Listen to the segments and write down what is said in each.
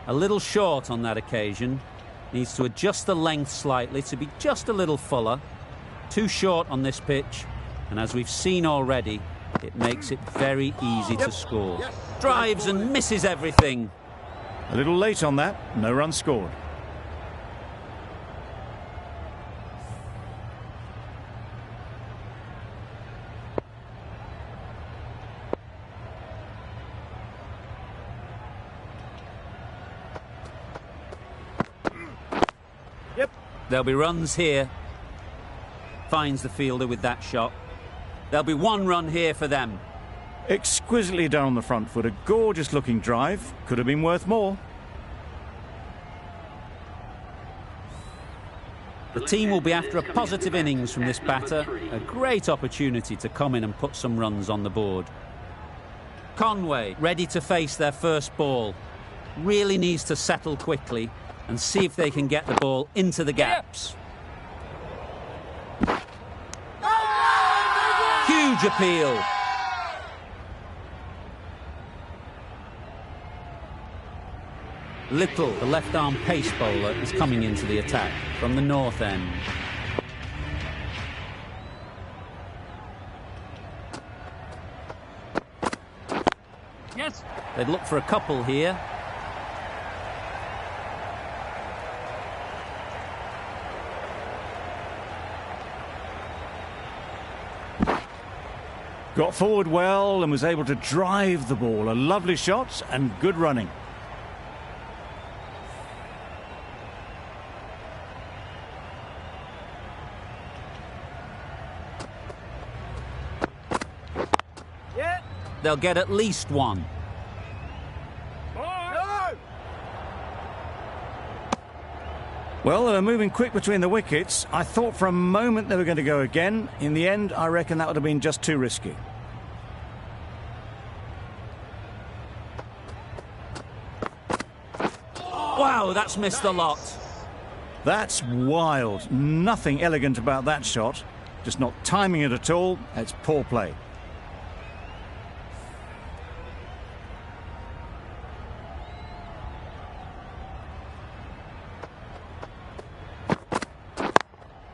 A little short on that occasion. Needs to adjust the length slightly to be just a little fuller. Too short on this pitch, and as we've seen already, it makes it very easy to score. Drives and misses everything. A little late on that, no run scored. There'll be runs here. Finds the fielder with that shot. There'll be one run here for them. Exquisitely done on the front foot. A gorgeous looking drive. Could have been worth more. The team will be after a positive innings from this batter. A great opportunity to come in and put some runs on the board. Conway ready to face their first ball. Really needs to settle quickly and see if they can get the ball into the gaps. Huge appeal. Little, the left-arm pace bowler, is coming into the attack from the north end. Yes. They'd look for a couple here. Got forward well and was able to drive the ball. A lovely shot and good running. Yeah. They'll get at least one. No. Well, they were moving quick between the wickets. I thought for a moment they were going to go again. In the end, I reckon that would have been just too risky. Wow, that's missed a lot. That's wild. Nothing elegant about that shot. Just not timing it at all. It's poor play.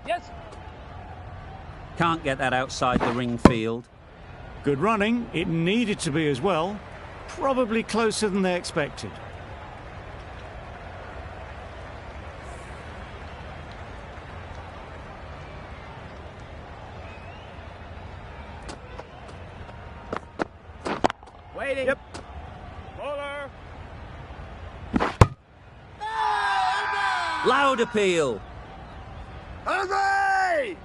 Yes. Can't get that outside the ring field. Good running. It needed to be as well. Probably closer than they expected. Waiting. Yep. Bowler. Loud appeal. Hurry!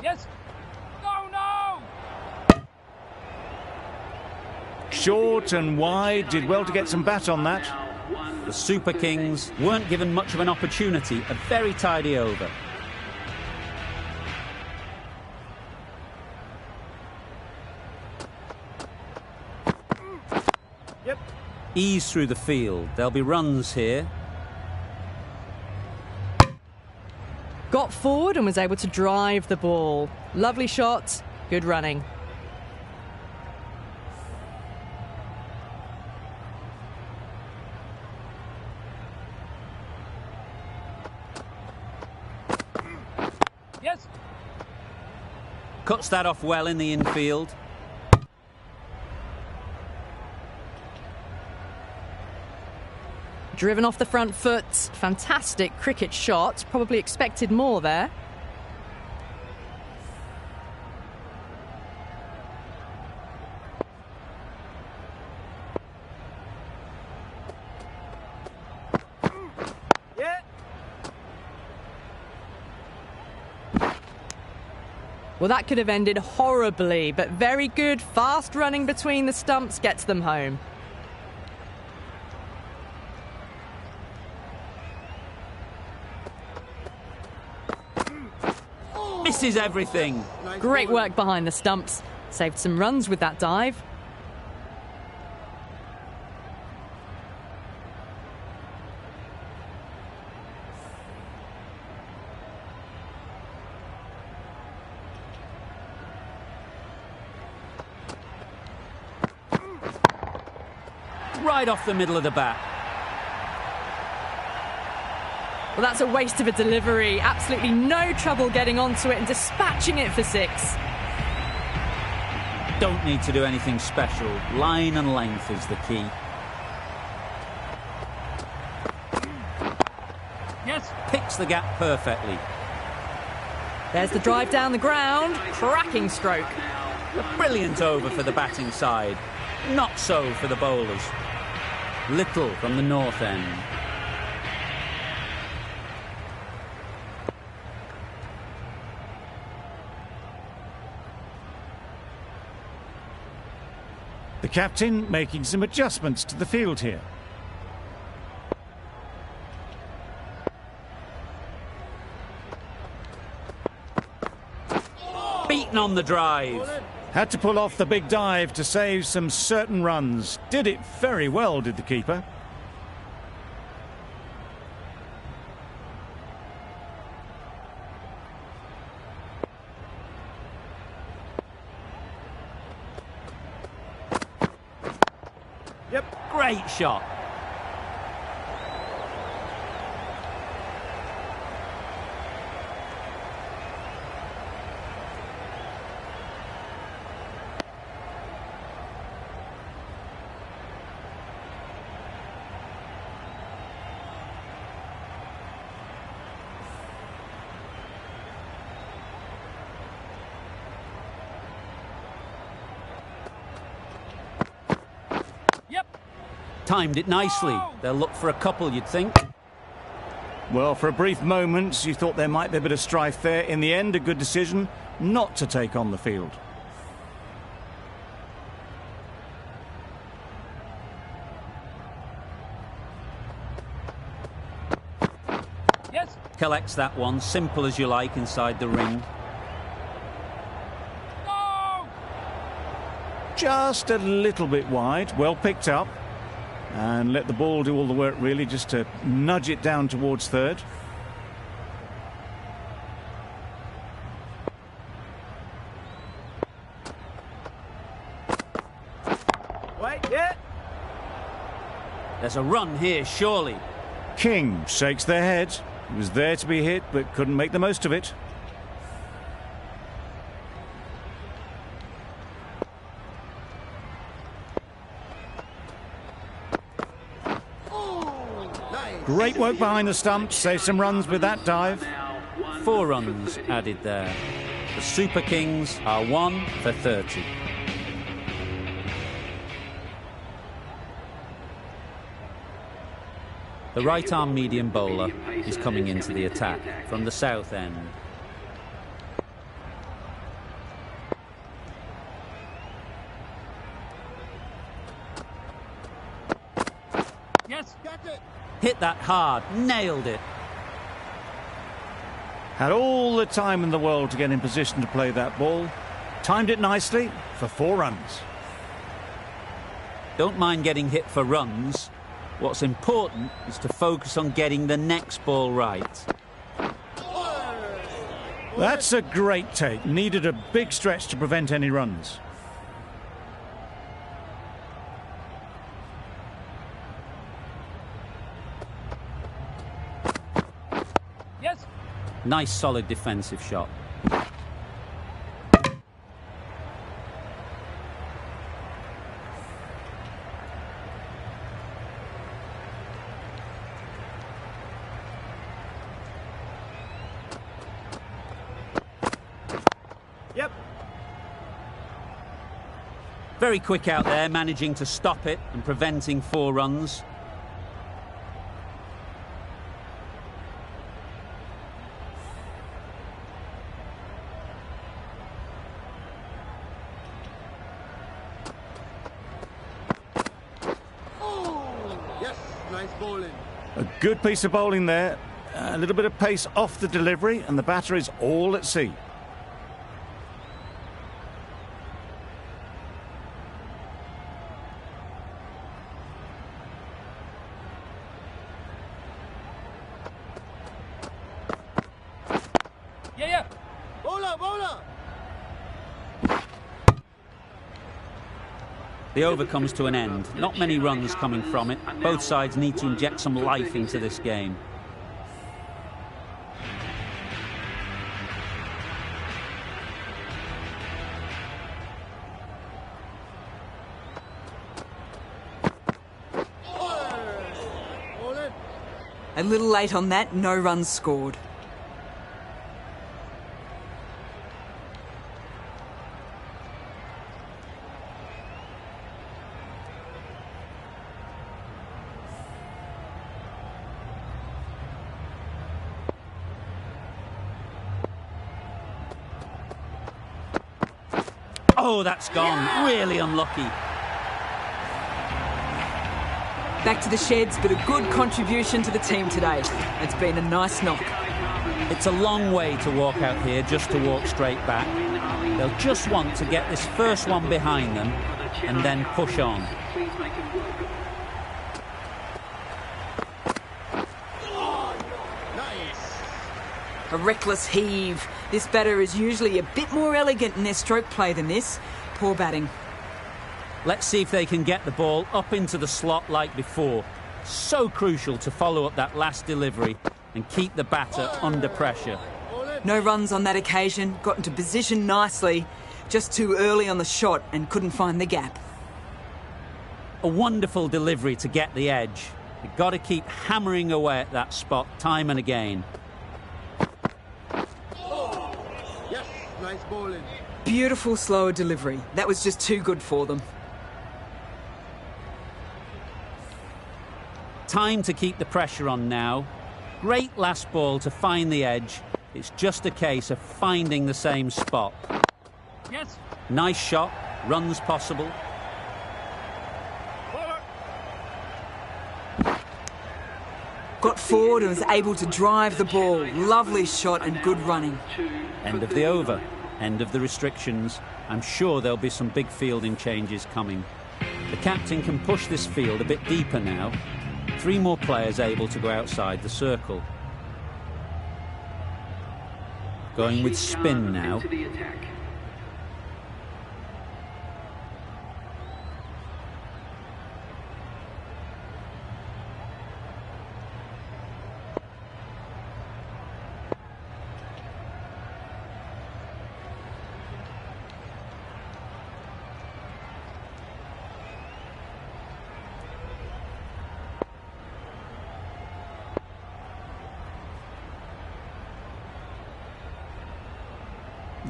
Yes. No. Short and wide. Did well to get some bat on that. The Super Kings weren't given much of an opportunity. A very tidy over. Yep. Ease through the field. There'll be runs here. Got forward and was able to drive the ball. Lovely shot, good running. Yes. Cuts that off well in the infield. Driven off the front foot, fantastic cricket shot, probably expected more there. Yeah. Well, that could have ended horribly, but very good, fast running between the stumps gets them home. Misses everything. Great work behind the stumps. Saved some runs with that dive. right off the middle of the bat. Well, that's a waste of a delivery. Absolutely no trouble getting onto it and dispatching it for 6. Don't need to do anything special. Line and length is the key. Yes. Picks the gap perfectly. There's the drive down the ground. Cracking stroke. A brilliant over for the batting side. Not so for the bowlers. Little from the north end. The captain making some adjustments to the field here. Beaten on the drive. Had to pull off the big dive to save some certain runs. Did it very well, did the keeper. Yep, great shot. Timed it nicely. They'll look for a couple, you'd think. Well, for a brief moment, you thought there might be a bit of strife there. In the end, a good decision not to take on the field. Yes. Collects that one, simple as you like, inside the ring. No. Just a little bit wide, well picked up. And let the ball do all the work, really, just to nudge it down towards third. Wait, yeah. There's a run here, surely. King shakes their head. He was there to be hit, but couldn't make the most of it. Great work behind the stumps, save some runs with that dive. 4 runs added there. The Super Kings are 1 for 30. The right-arm medium bowler is coming into the attack from the south end. Yes. Got it. Hit that hard, nailed it. Had all the time in the world to get in position to play that ball. Timed it nicely for 4 runs. Don't mind getting hit for runs. What's important is to focus on getting the next ball right. That's a great take. Needed a big stretch to prevent any runs. Yes. Nice solid defensive shot. Yep. Very quick out there, managing to stop it and preventing 4 runs. Yes. Nice bowling. A good piece of bowling there. A little bit of pace off the delivery, and the batter is all at sea. Yeah. Bowler. The The over comes to an end. Not many runs coming from it. Both sides need to inject some life into this game. A little late on that, no runs scored. Oh, that's gone. Really unlucky. Back to the sheds, but a good contribution to the team today. It's been a nice knock. It's a long way to walk out here just to walk straight back. They'll just want to get this first one behind them and then push on. A reckless heave. This batter is usually a bit more elegant in their stroke play than this. Poor batting. Let's see if they can get the ball up into the slot like before. So crucial to follow up that last delivery and keep the batter under pressure. No runs on that occasion. Got into position nicely. Just too early on the shot and couldn't find the gap. A wonderful delivery to get the edge. You've got to keep hammering away at that spot time and again. Yes, nice bowling. Beautiful slower delivery. That was just too good for them. Time to keep the pressure on now. Great last ball to find the edge. It's just a case of finding the same spot. Yes. Nice shot. Runs possible. Got forward and was able to drive the ball. Lovely shot and good running. End of the over. End of the restrictions. I'm sure there'll be some big fielding changes coming. The captain can push this field a bit deeper now. 3 more players able to go outside the circle. Going with spin now.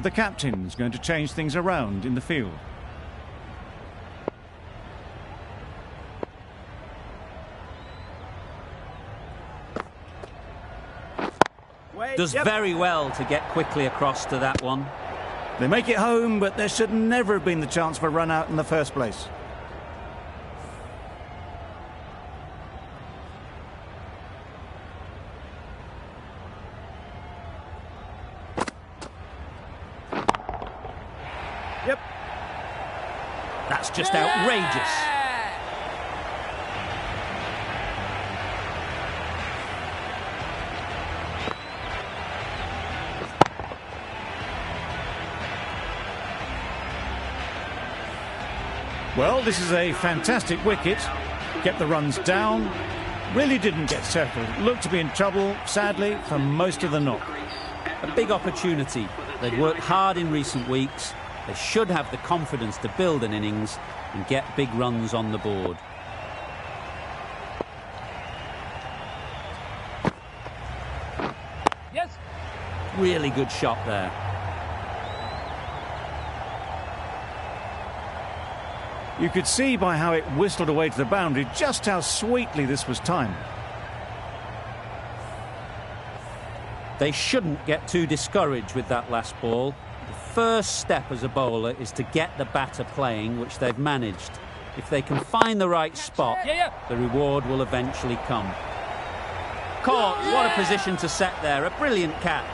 The captain's going to change things around in the field. Does very well to get quickly across to that one. They make it home, but there should never have been the chance for a run out in the first place. Yep. That's just outrageous. Well, this is a fantastic wicket. Kept the runs down. Really didn't get settled. Looked to be in trouble, sadly, for most of the knock. A big opportunity. They've worked hard in recent weeks. They should have the confidence to build an innings and get big runs on the board. Yes. Really good shot there. You could see by how it whistled away to the boundary just how sweetly this was timed. They shouldn't get too discouraged with that last ball. The first step as a bowler is to get the batter playing, which they've managed. If they can find the right spot, the reward will eventually come. Caught. What a position to set there. A brilliant catch.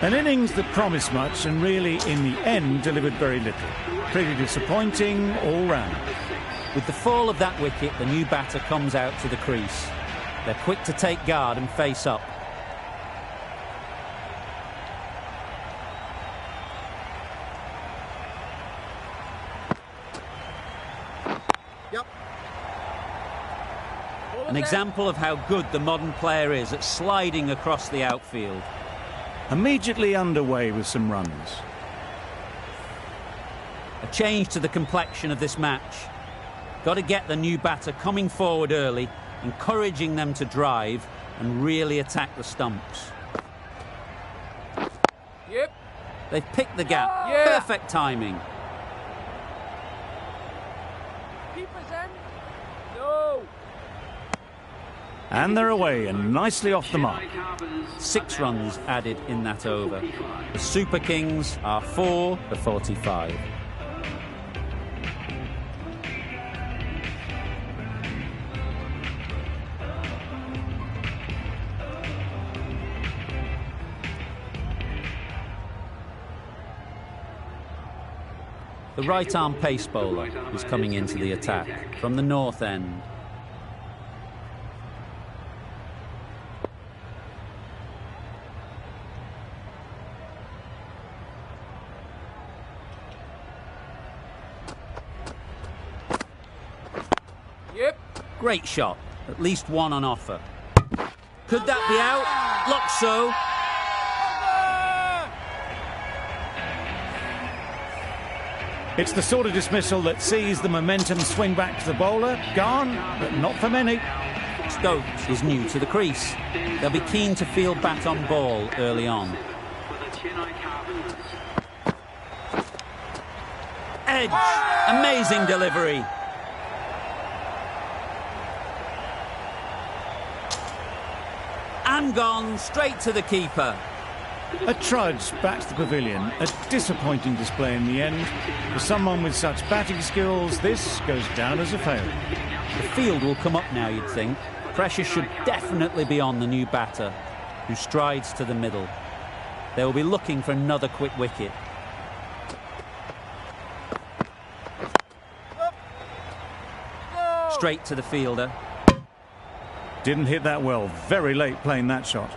An innings that promised much and really, in the end, delivered very little. Pretty disappointing all round. With the fall of that wicket, the new batter comes out to the crease. They're quick to take guard and face up. Yep. An example of how good the modern player is at sliding across the outfield. Immediately underway with some runs. A change to the complexion of this match. Got to get the new batter coming forward early, encouraging them to drive and really attack the stumps. Yep. They've picked the gap. Yeah. Perfect timing. Keepers in. No. And they're away and nicely off the mark. 6 runs added in that over. The Super Kings are 4 for 45. The right-arm pace bowler is coming into the attack from the north end. Yep. Great shot, at least one on offer. Could that be out? Looks so. It's the sort of dismissal that sees the momentum swing back to the bowler. Gone, but not for many. Stokes is new to the crease. They'll be keen to field bat on ball early on. Edge, amazing delivery. And gone straight to the keeper. A trudge back to the pavilion. A disappointing display in the end. For someone with such batting skills, this goes down as a failure. The field will come up now, you'd think. Pressure should definitely be on the new batter, who strides to the middle. They will be looking for another quick wicket. Straight to the fielder. Didn't hit that well. Very late playing that shot.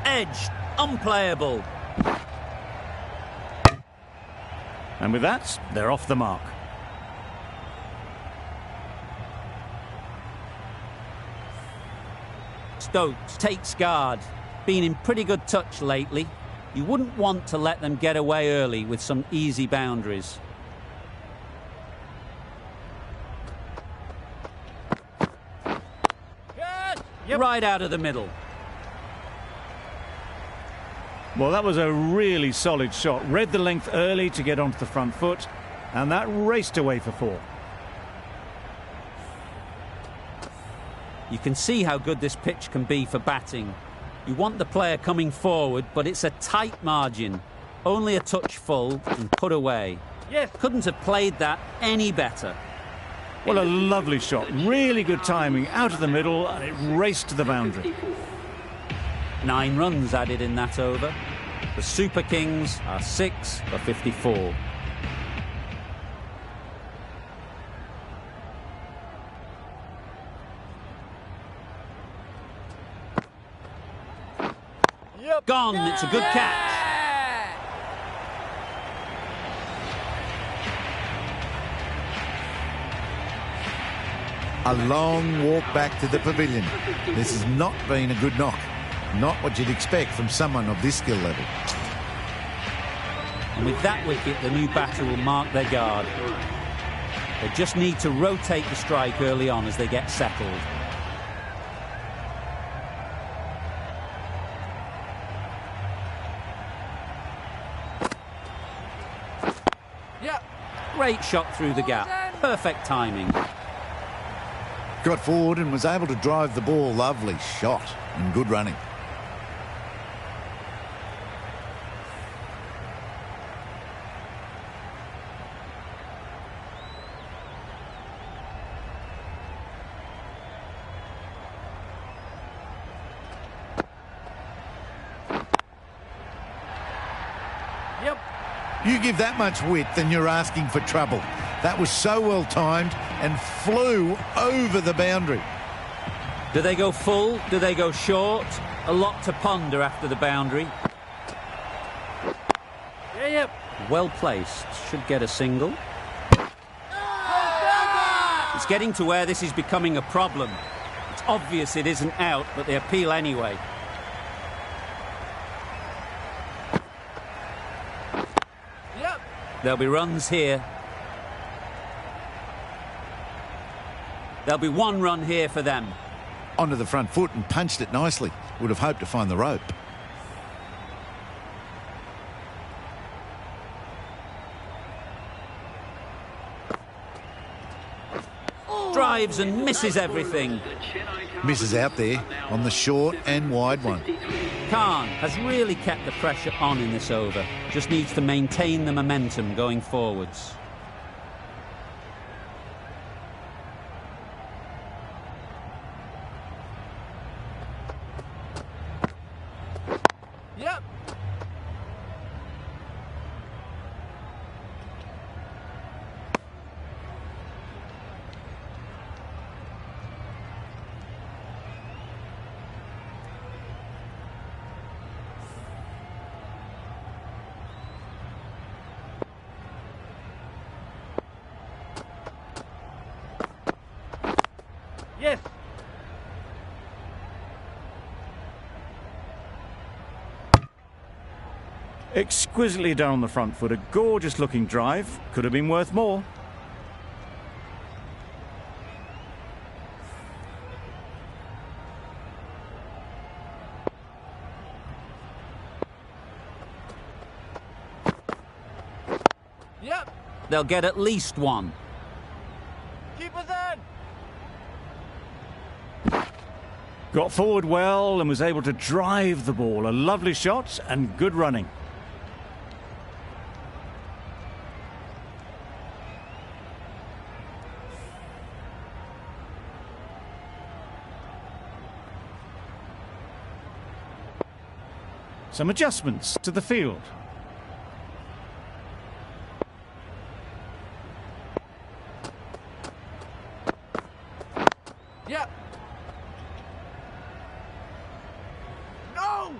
Edged, unplayable. And with that, they're off the mark. Stokes takes guard. Been in pretty good touch lately. You wouldn't want to let them get away early with some easy boundaries. Yes. Right out of the middle. Well, that was a really solid shot. Read the length early to get onto the front foot, and that raced away for 4. You can see how good this pitch can be for batting. You want the player coming forward, but it's a tight margin. Only a touch full and put away. Yes. Couldn't have played that any better. Well, a lovely shot. Really good timing. Out of the middle, and it raced to the boundary. 9 runs added in that over. The Super Kings are 6 for 54. Yep. Gone, it's a good catch. A long walk back to the pavilion. This has not been a good knock. Not what you'd expect from someone of this skill level. And with that wicket, the new batter will mark their guard. They just need to rotate the strike early on as they get settled. Yeah. Great shot through the gap. Perfect timing. Got forward and was able to drive the ball. Lovely shot and good running. Yep. You give that much width and you're asking for trouble. That was so well timed and flew over the boundary. Do they go full? Do they go short? A lot to ponder after the boundary. Yep. Well placed. Should get a single. It's getting to where this is becoming a problem. It's obvious it isn't out, but they appeal anyway. Yep. There'll be runs here. There'll be one run here for them. Onto the front foot and punched it nicely. Would have hoped to find the rope. Drives and misses everything. Misses out there on the short and wide one. Khan has really kept the pressure on in this over. Just needs to maintain the momentum going forwards. Yep. Yes. Exquisitely down the front foot. A gorgeous looking drive. Could have been worth more. Yep. They'll get at least one. Keep us in. Got forward well and was able to drive the ball. A lovely shot and good running. Some adjustments to the field. Yep. No.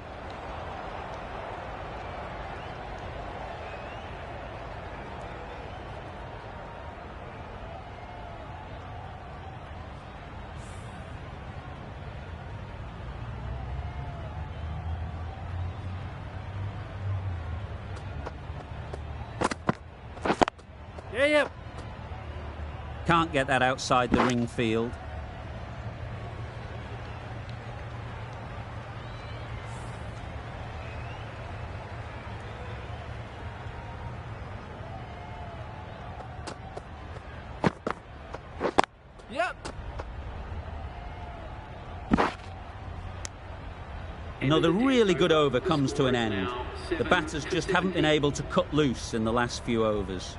Yep. Can't get that outside the ring field. Yep. Another really good over comes to an end. The batters just haven't been able to cut loose in the last few overs.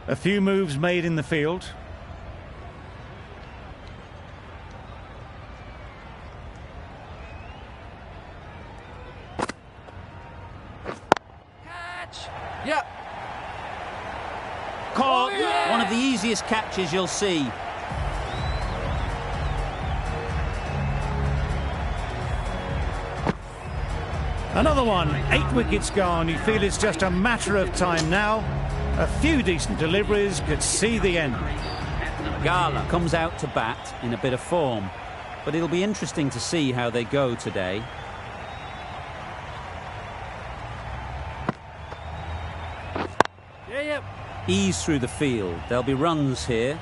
A few moves made in the field. Catch. Yep. Caught! Oh, yeah! One of the easiest catches you'll see. Another one. 8 wickets gone. You feel it's just a matter of time now. A few decent deliveries could see the end. Gala comes out to bat in a bit of form, but it'll be interesting to see how they go today. Yep. Ease through the field. There'll be runs here.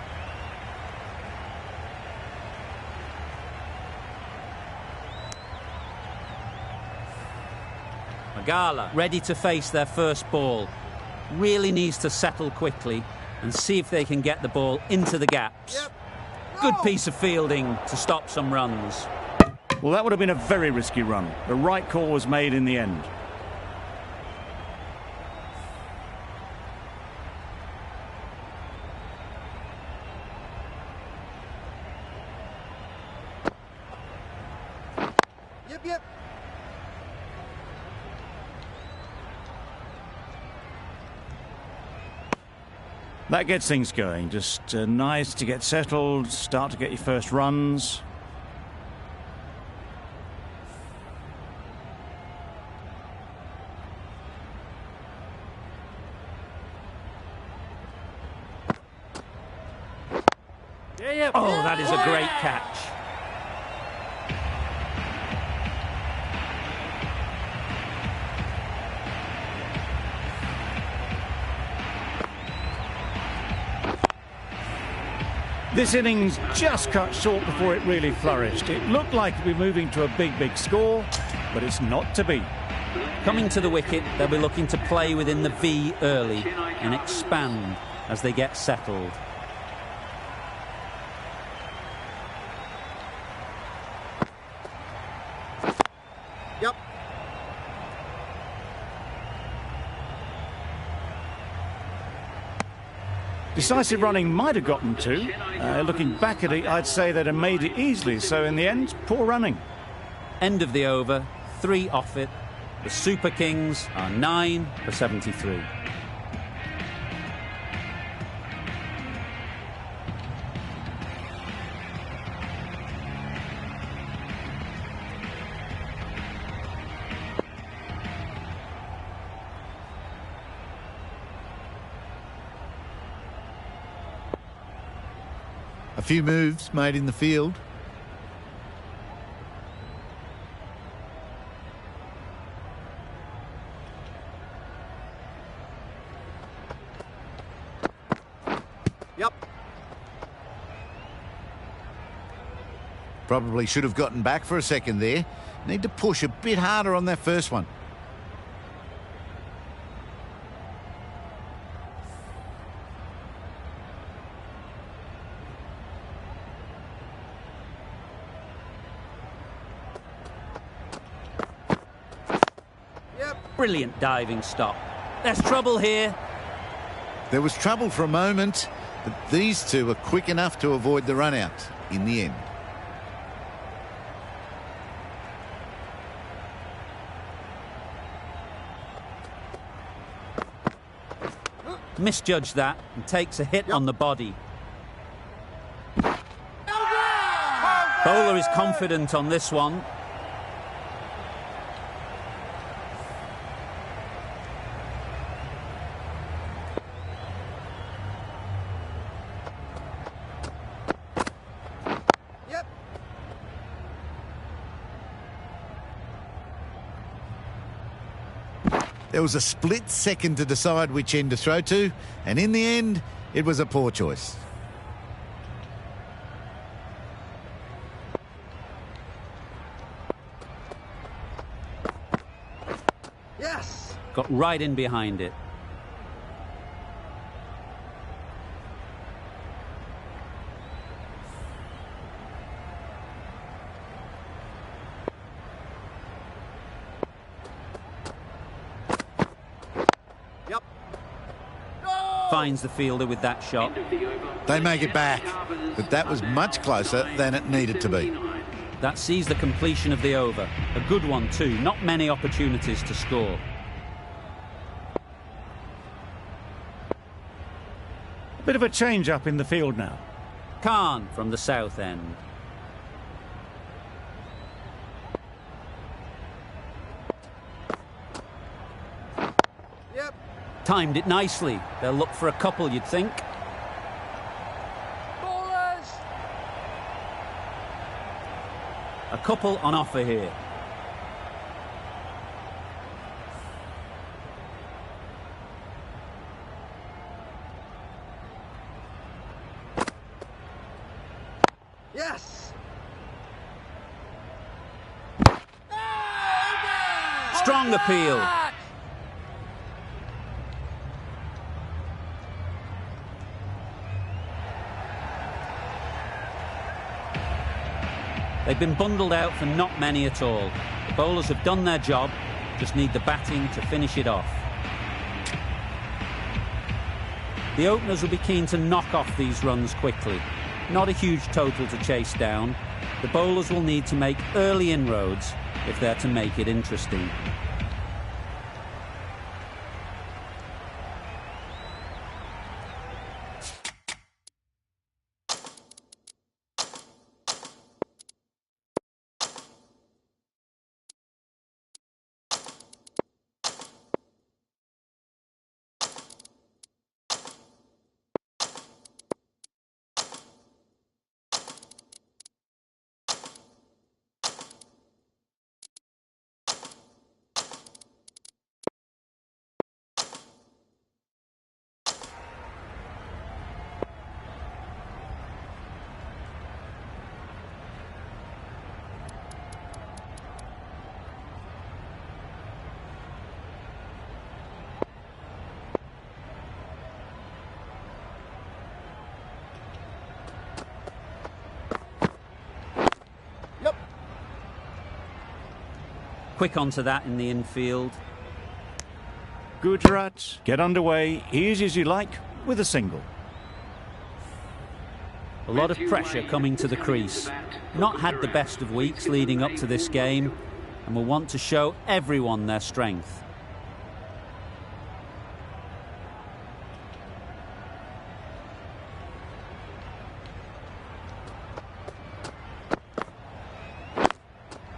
Magala ready to face their first ball. Really needs to settle quickly and see if they can get the ball into the gaps. Yep. Good piece of fielding to stop some runs. Well, that would have been a very risky run. The right call was made in the end. Yep. That gets things going. Just nice to get settled, start to get your first runs. Yep. Oh, that is a great catch. This innings just cut short before it really flourished. It looked like it'd be moving to a big score, but it's not to be. Coming to the wicket, they'll be looking to play within the V early and expand as they get settled. Yep. Decisive running might have gotten two. Looking back at it, I'd say they'd have made it easily. So in the end, poor running. End of the over, 3 off it. The Super Kings are 9 for 73. A few moves made in the field. Yep. Probably should have gotten back for a second there. Need to push a bit harder on that first one. Brilliant diving stop. There's trouble here. There was trouble for a moment, but these two are quick enough to avoid the run out in the end. Misjudged that and takes a hit on the body. Bowler is confident on this one. There was a split second to decide which end to throw to, and in the end, it was a poor choice. Yes. Got right in behind it. Finds the fielder with that shot. They make it back, but that was much closer than it needed to be. That sees the completion of the over. A good one too. Not many opportunities to score. A bit of a change up in the field now. Khan from the south end. Timed it nicely. They'll look for a couple, you'd think. Bowlers. A couple on offer here. Yes. Strong appeal. They've been bundled out for not many at all. The bowlers have done their job, just need the batting to finish it off. The openers will be keen to knock off these runs quickly. Not a huge total to chase down. The bowlers will need to make early inroads if they're to make it interesting. Quick onto that in the infield. Gujarat get underway, easy as you like, with a single. A lot of pressure coming to the crease. Not had the best of weeks leading up to this game and will want to show everyone their strength.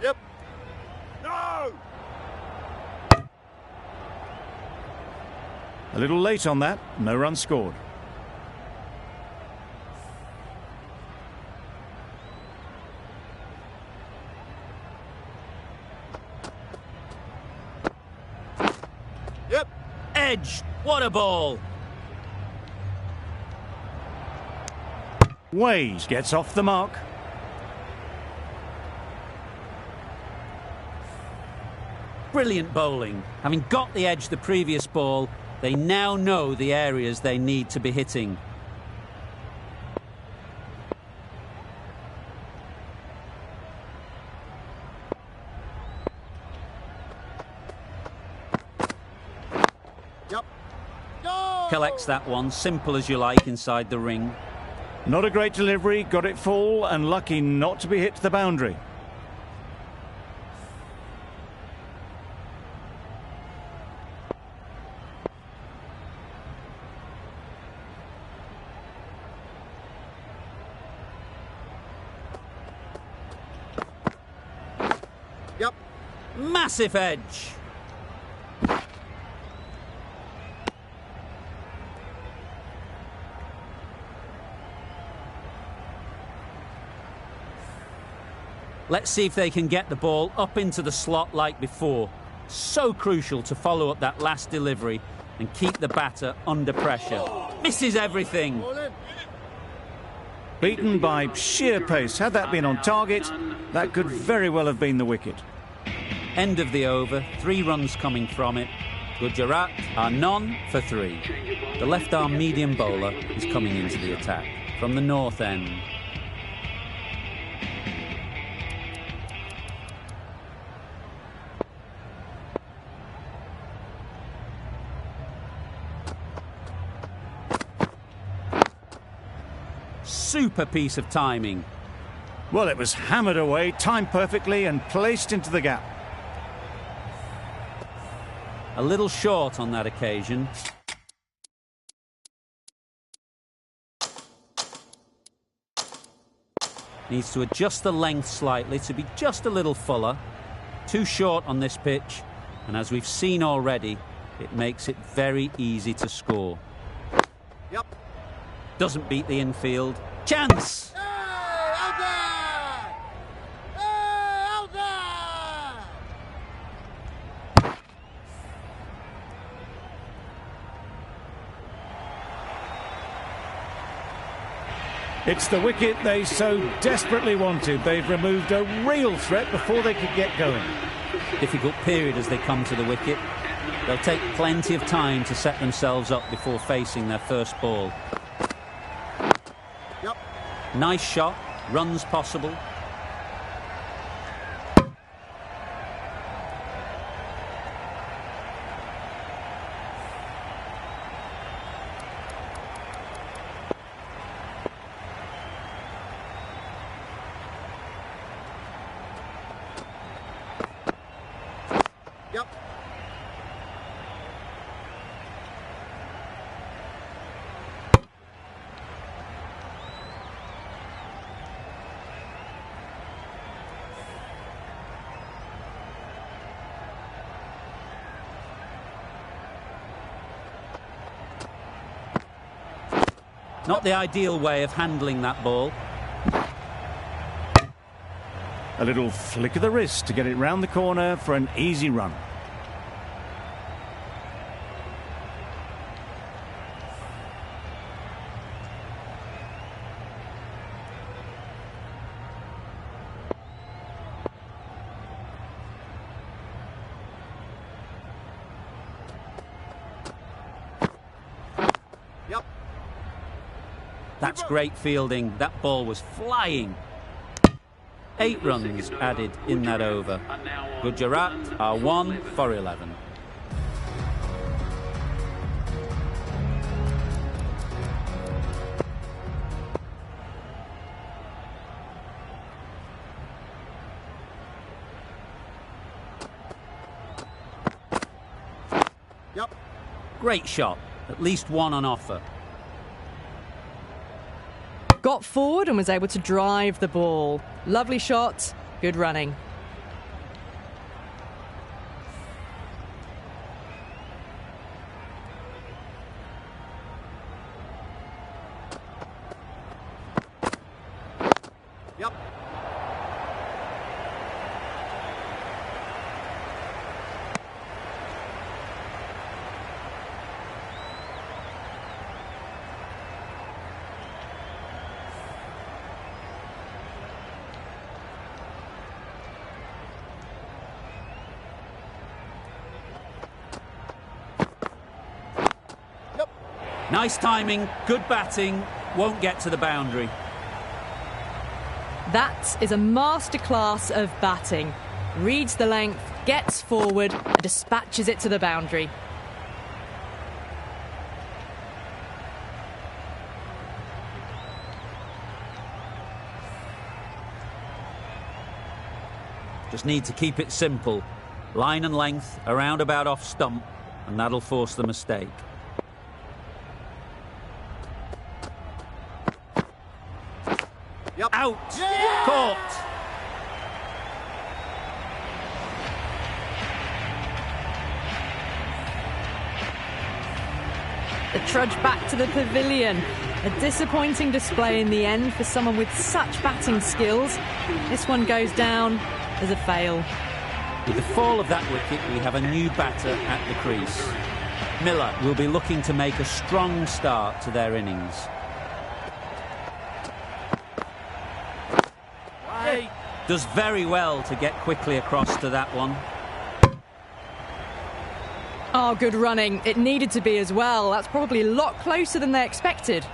Yep. No! A little late on that, no run scored. Yep. Edge! What a ball! Ways gets off the mark. Brilliant bowling. Having got the edge the previous ball, they now know the areas they need to be hitting. Yep. No! Collects that one, simple as you like, inside the ring. Not a great delivery, got it full and lucky not to be hit to the boundary. Yep. Massive edge! Let's see if they can get the ball up into the slot like before. So crucial to follow up that last delivery and keep the batter under pressure. Misses everything. Ball in. Beaten by sheer pace. Had that been on target, that could very well have been the wicket. End of the over, 3 runs coming from it. Gujarat are none for 3. The left-arm medium bowler is coming into the attack from the north end. Super piece of timing. Well, it was hammered away, timed perfectly and placed into the gap. A little short on that occasion. Needs to adjust the length slightly to be just a little fuller. Too short on this pitch, and as we've seen already, it makes it very easy to score. Yep. Doesn't beat the infield. Chance! Hey, out there! Hey, out there! It's the wicket they so desperately wanted. They've removed a real threat before they could get going. Difficult period as they come to the wicket. They'll take plenty of time to set themselves up before facing their first ball. Yep. Nice shot, runs possible. Not the ideal way of handling that ball. A little flick of the wrist to get it round the corner for an easy run. Yep. That's great fielding. That ball was flying. 8 runs added in that over. Gujarat are 1 for 11. Yep. Great shot. At least one on offer. Got forward and was able to drive the ball. Lovely shot, good running. Yep. Nice timing, good batting, won't get to the boundary. That is a masterclass of batting. Reads the length, gets forward and dispatches it to the boundary. Just need to keep it simple. Line and length, around about off stump, and that'll force the mistake. Yep. Out! Yeah! Caught! The trudge back to the pavilion. A disappointing display in the end for someone with such batting skills. This one goes down as a fail. With the fall of that wicket, we have a new batter at the crease. Miller will be looking to make a strong start to their innings. Does very well to get quickly across to that one. Oh, good running. It needed to be as well. That's probably a lot closer than they expected.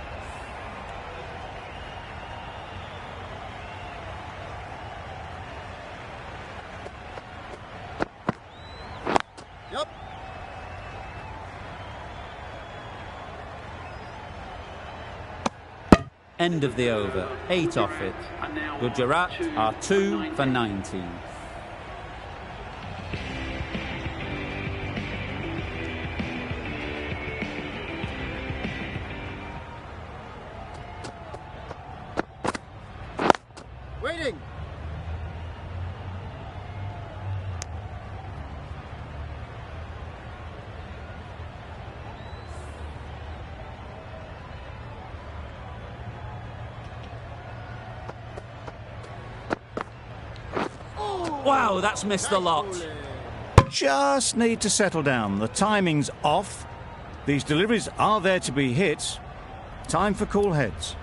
Yep. End of the over, 8 off it. Gujarat are 2 for 19. Waiting. Wow, that's missed the lot. Just need to settle down. The timing's off. These deliveries are there to be hit. Time for cool heads.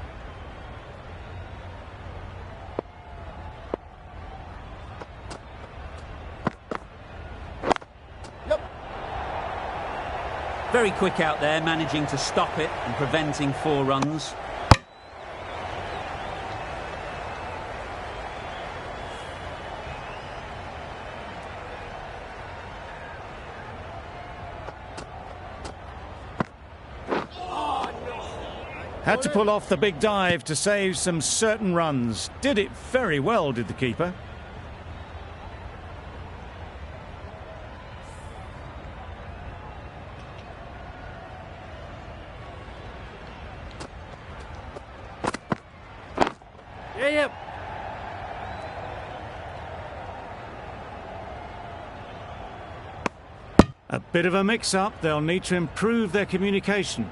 Yep. Very quick out there, managing to stop it and preventing 4 runs. Had to pull off the big dive to save some certain runs. Did it very well, did the keeper. Yeah. A bit of a mix-up. They'll need to improve their communication.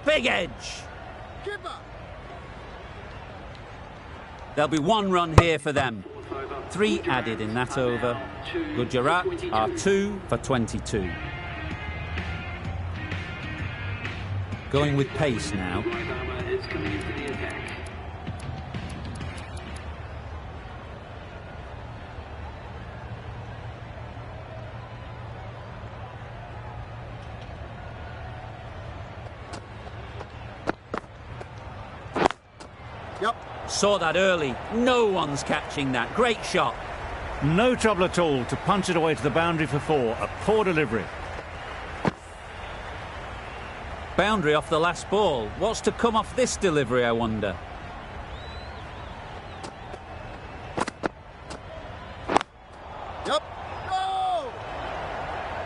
Big edge. Keeper. There'll be 1 run here for them. 3 added in that over. Gujarat are 2 for 22. Going with pace now. Yep. Saw that early. No one's catching that. Great shot. No trouble at all to punch it away to the boundary for 4. A poor delivery. Boundary off the last ball. What's to come off this delivery, I wonder? Yep. Go!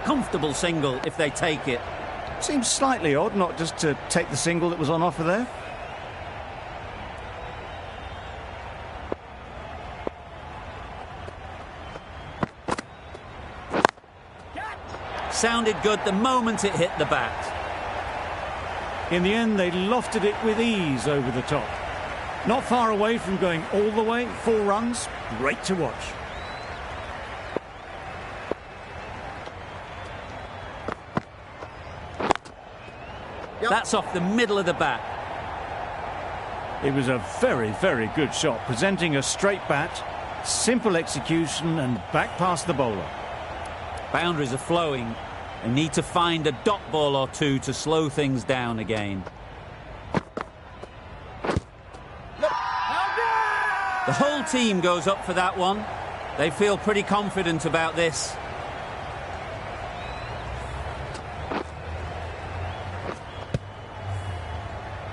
Comfortable single if they take it. Seems slightly odd not just to take the single that was on offer there. Sounded good the moment it hit the bat. In the end, they lofted it with ease over the top. Not far away from going all the way. 4 runs. Great to watch. Yep. That's off the middle of the bat. It was a very, very good shot, presenting a straight bat, simple execution and back past the bowler. Boundaries are flowing. They need to find a dot ball or 2 to slow things down again. The whole team goes up for that one. They feel pretty confident about this.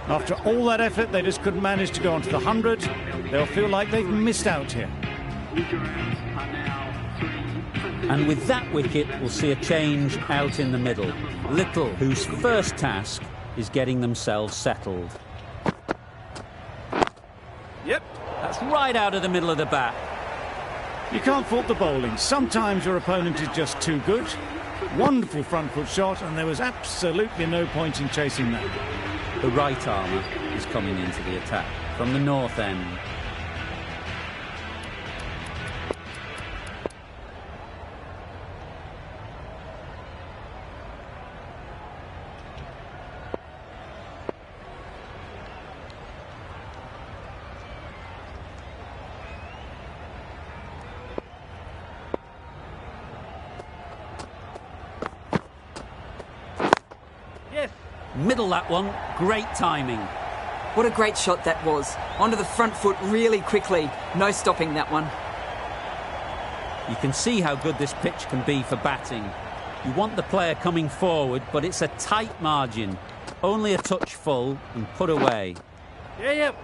After all that effort, they just couldn't manage to go onto the 100. They'll feel like they've missed out here. And with that wicket, we'll see a change out in the middle. Little, whose first task is getting themselves settled. Yep. That's right out of the middle of the bat. You can't fault the bowling. Sometimes your opponent is just too good. Wonderful front foot shot, and there was absolutely no point in chasing that. The right armour is coming into the attack from the north end. Middle that one, great timing. What a great shot that was. Onto the front foot really quickly. No stopping that one. You can see how good this pitch can be for batting. You want the player coming forward, but it's a tight margin. Only a touch full and put away. Yep.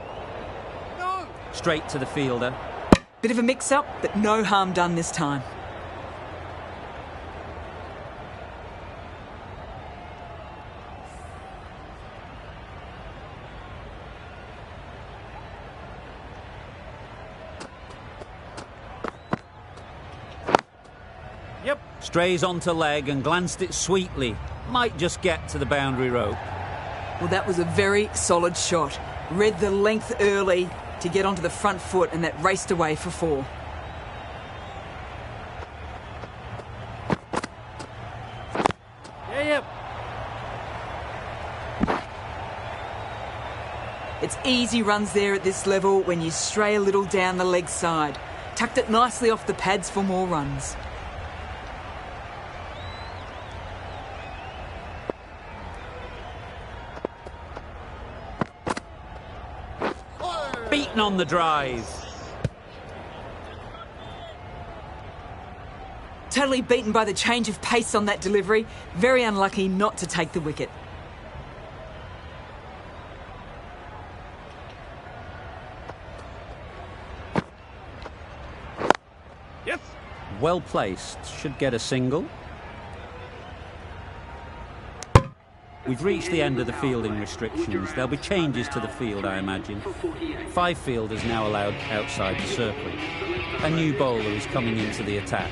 No. Straight to the fielder. Bit of a mix-up, but no harm done this time. Yep. Strays onto leg and glanced it sweetly. Might just get to the boundary rope. Well, that was a very solid shot. Read the length early to get onto the front foot, and that raced away for 4. Yep. It's easy runs there at this level when you stray a little down the leg side. Tucked it nicely off the pads for more runs. Beaten on the drive. Totally beaten by the change of pace on that delivery. Very unlucky not to take the wicket. Yes. Well placed. Should get a single. We've reached the end of the fielding restrictions. There'll be changes to the field, I imagine. 5 fielders now allowed outside the circle. A new bowler is coming into the attack.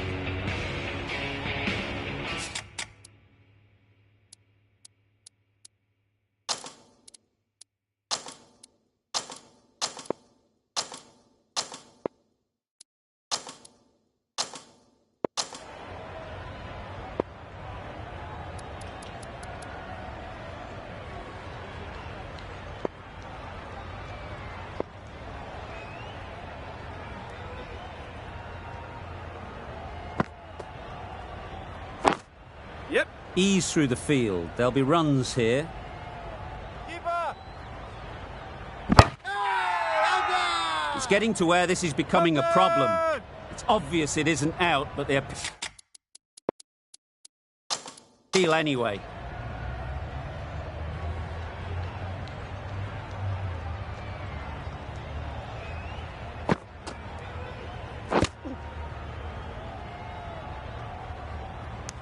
Ease through the field. There'll be runs here. Keeper! It's getting to where this is becoming a problem. It's obvious it isn't out, but they're appeal anyway.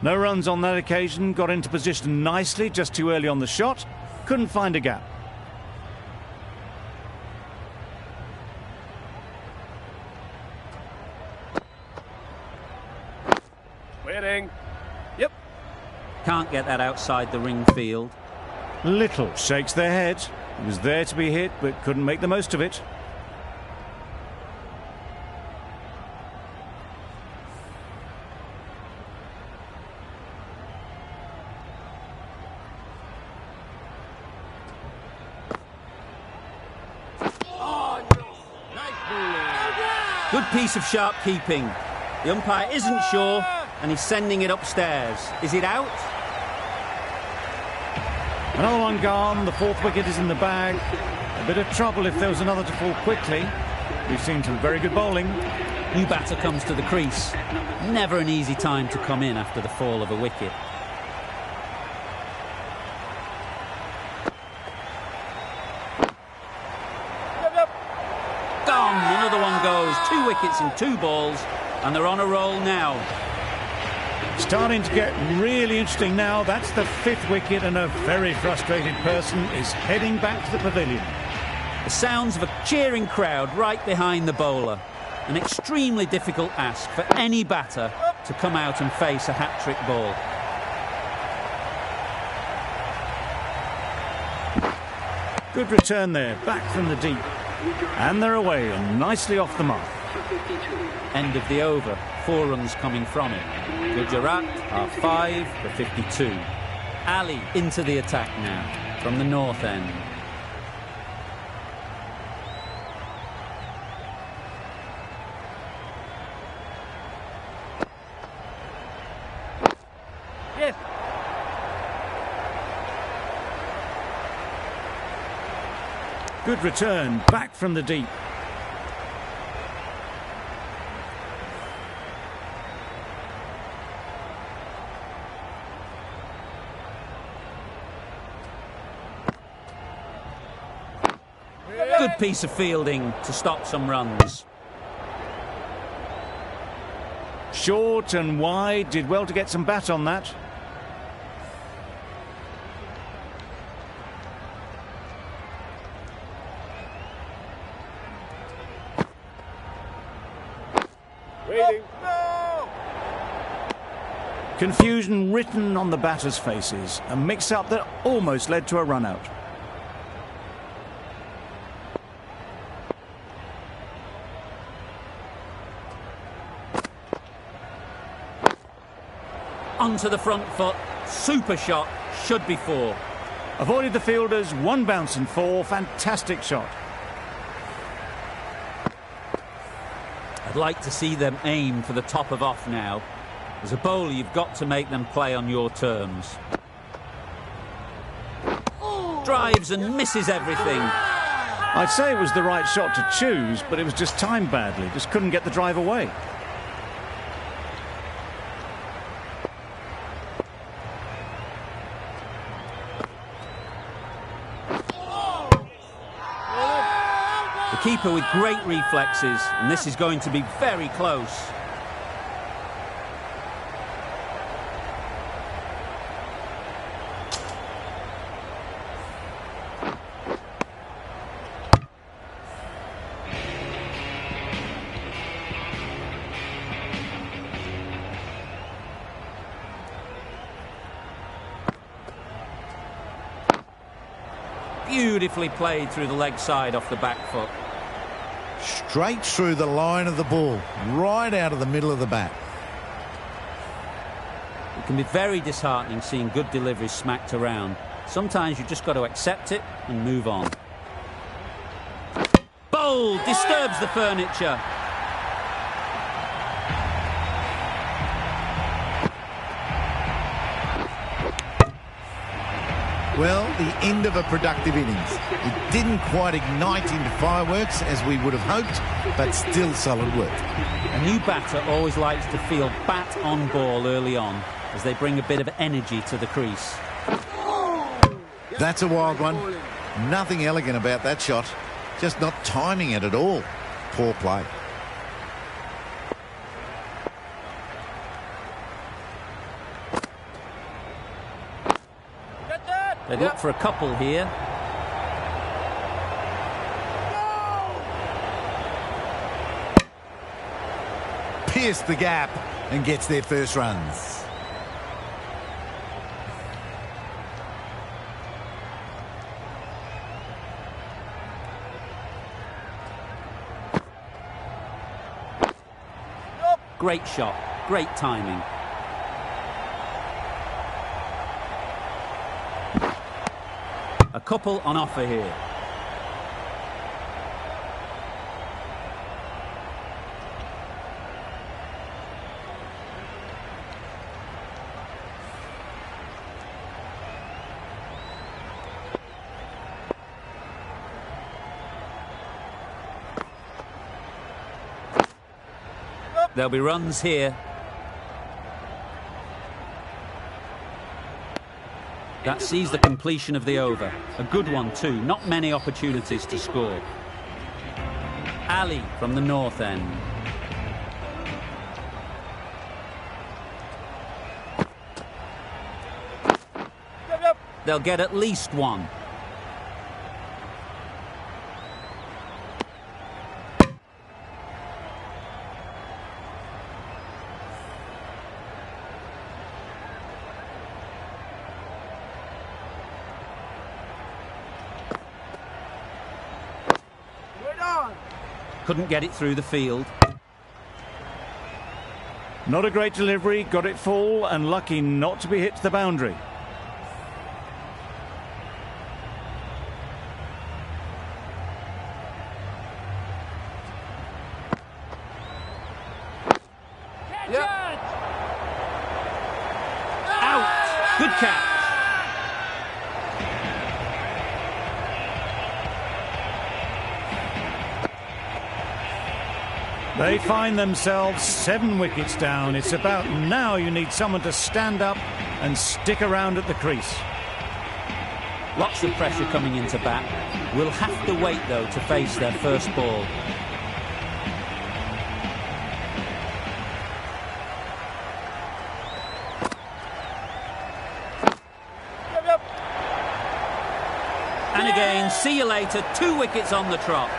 No runs on that occasion, got into position nicely, just too early on the shot, couldn't find a gap. Waiting. Yep. Can't get that outside the ring field. Little shakes their head. He was there to be hit, but couldn't make the most of it. Good piece of sharp keeping. The umpire isn't sure, and he's sending it upstairs. Is it out? Another one gone, the fourth wicket is in the bag. A bit of trouble if there was another to fall quickly. We've seen some very good bowling. New batter comes to the crease. Never an easy time to come in after the fall of a wicket. Gone! Another one goes. 2 wickets in 2 balls, and they're on a roll now. Starting to get really interesting now. That's the 5th wicket, and a very frustrated person is heading back to the pavilion. The sounds of a cheering crowd right behind the bowler. An extremely difficult ask for any batter to come out and face a hat-trick ball. Good return there, back from the deep. And they're away and nicely off the mark. End of the over. 4 runs coming from it. Gujarat are 5 for 52. Ali into the attack now from the north end. Yes. Good return, back from the deep. Good piece of fielding to stop some runs. Short and wide, did well to get some bat on that. Waiting. No! Confusion written on the batters' faces. A mix-up that almost led to a run-out. Onto the front foot. Super shot. Should be 4. Avoided the fielders, 1 bounce and 4. Fantastic shot. I'd like to see them aim for the top of off now. As a bowler, you've got to make them play on your terms. Drives and misses everything. I'd say it was the right shot to choose, but it was just timed badly. Just couldn't get the drive away. The keeper with great reflexes, and this is going to be very close. Beautifully played through the leg side off the back foot. Straight through the line of the ball, right out of the middle of the bat. It can be very disheartening seeing good deliveries smacked around. Sometimes you've just got to accept it and move on. Bold! Disturbs the furniture. Well, the end of a productive innings. It didn't quite ignite into fireworks as we would have hoped, but still solid work. A new batter always likes to feel bat on ball early on as they bring a bit of energy to the crease. That's a wild one. Nothing elegant about that shot. Just not timing it at all. Poor play. They look for a couple here. Pierced the gap and gets their first runs. Great shot, great timing. A couple on offer here. There'll be runs here. That sees the completion of the over. A good one too. Not many opportunities to score. Ali from the north end. They'll get at least one. Couldn't get it through the field. Not a great delivery, got it full and lucky not to be hit to the boundary. Out! Good catch. They find themselves 7 wickets down. It's about now you need someone to stand up and stick around at the crease. Lots of pressure coming into bat. Will have to wait, though, to face their first ball. And again, see you later. 2 wickets on the trot.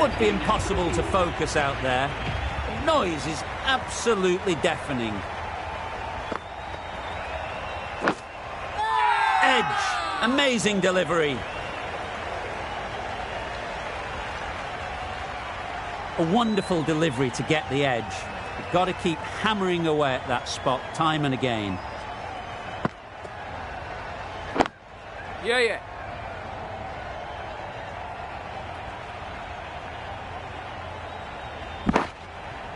Would be impossible to focus out there. The noise is absolutely deafening. Edge. Amazing delivery. A wonderful delivery to get the edge. You've got to keep hammering away at that spot time and again. Yeah.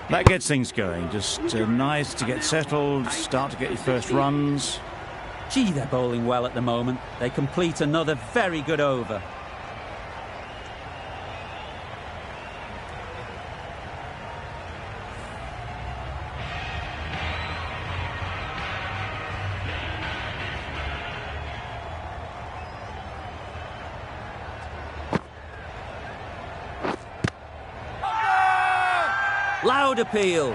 That gets things going. Just nice to get settled, start to get your first runs. Gee, they're bowling well at the moment. They complete another very good over. Loud appeal.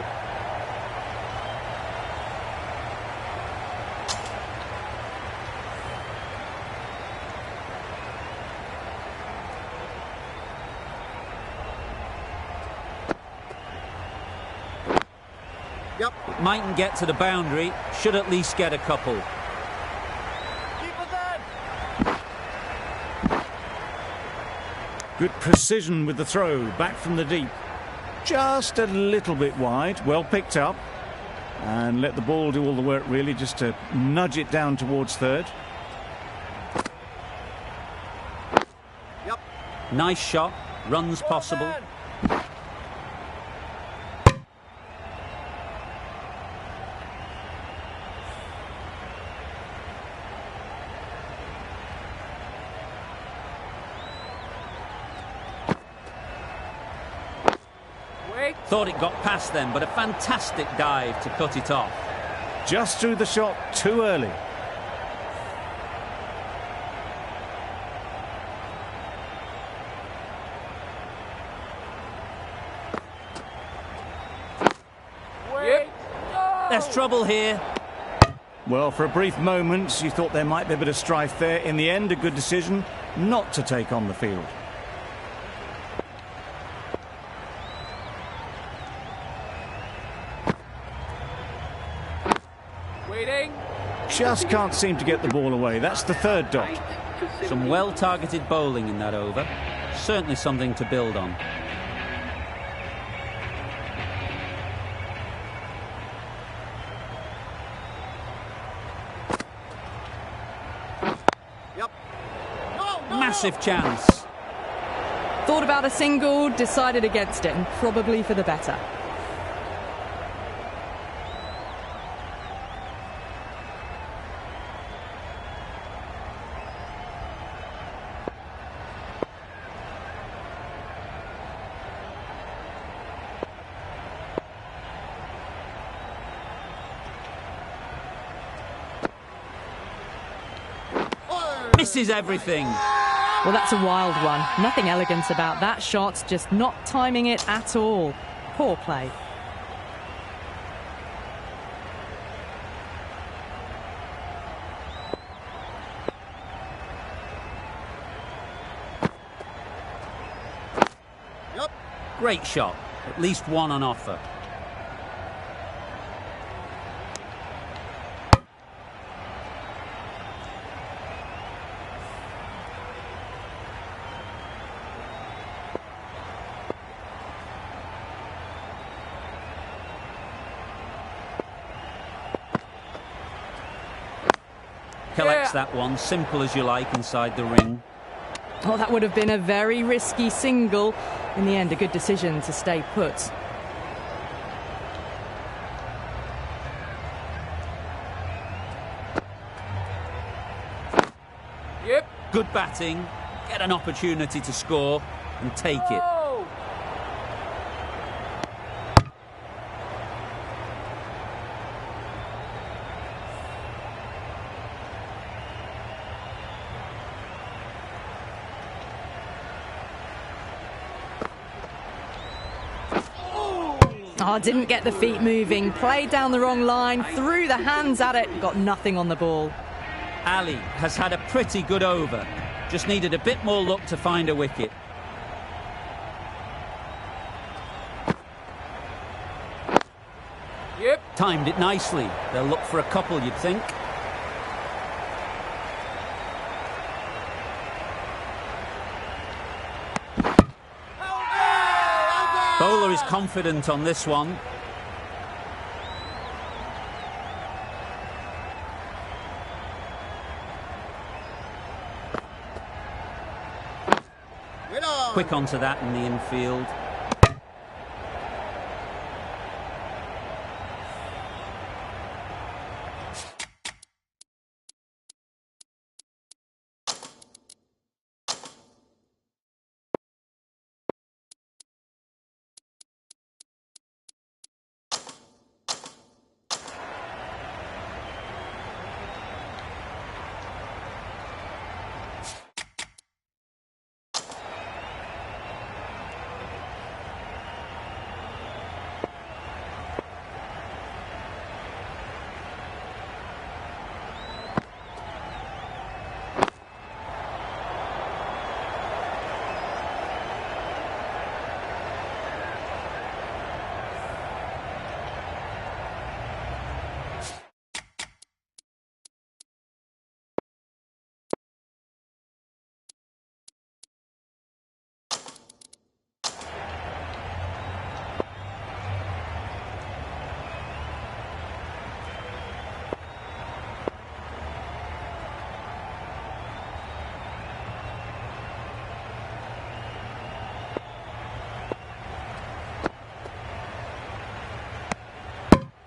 Yep. Mightn't get to the boundary, should at least get a couple. Good precision with the throw, back from the deep. Just a little bit wide, well picked up. And let the ball do all the work really, just to nudge it down towards third. Nice shot, runs possible. Wait. Thought it got past them, but a fantastic dive to cut it off. Just threw the shot too early. Wait. There's trouble here. Well, for a brief moment, you thought there might be a bit of strife there. In the end, a good decision not to take on the field. Waiting. Just can't seem to get the ball away. That's the third dot. Some well-targeted bowling in that over. Certainly something to build on. Massive chance. Thought about a single, decided against it, and probably for the better. Misses everything. Well, that's a wild one. Nothing elegant about that shot, just not timing it at all. Poor play. Great shot. At least one on offer. Collects that one, simple as you like, inside the ring. Oh, that would have been a very risky single. In the end, a good decision to stay put. Yep. Good batting, get an opportunity to score and take it. Oh. Oh, didn't get the feet moving, played down the wrong line, threw the hands at it, got nothing on the ball. Ali has had a pretty good over. Just needed a bit more luck to find a wicket. Yep. Timed it nicely. They'll look for a couple, you'd think. Bowler is confident on this one. Quick onto that in the infield.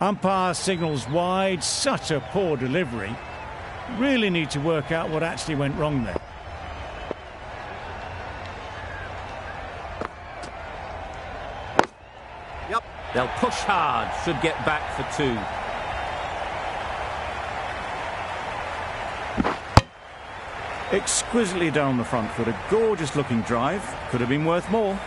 Umpire signals wide. Such a poor delivery. Really need to work out what actually went wrong there. They'll push hard, should get back for 2. Exquisitely down the front foot, a gorgeous looking drive. Could have been worth more.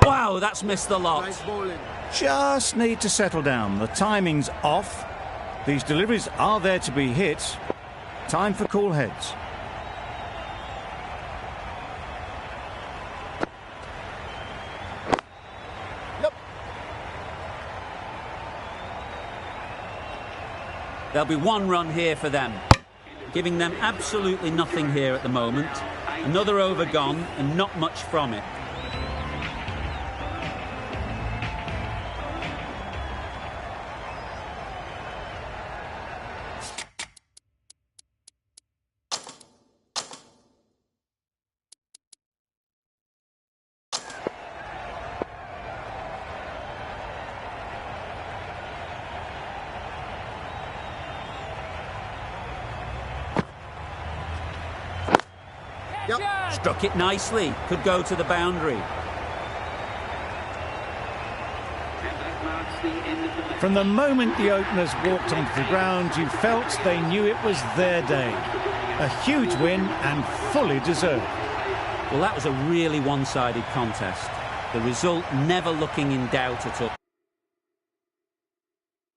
Wow, that's missed the lot. Nice bowling. Just need to settle down. The timing's off. These deliveries are there to be hit. Time for cool heads. Yep. There'll be 1 run here for them, giving them absolutely nothing here at the moment. Another over gone and not much from it. Yep. Struck it nicely, could go to the boundary. From the moment the openers walked onto the ground, you felt they knew it was their day. A huge win and fully deserved. Well, that was a really one-sided contest. The result never looking in doubt at all.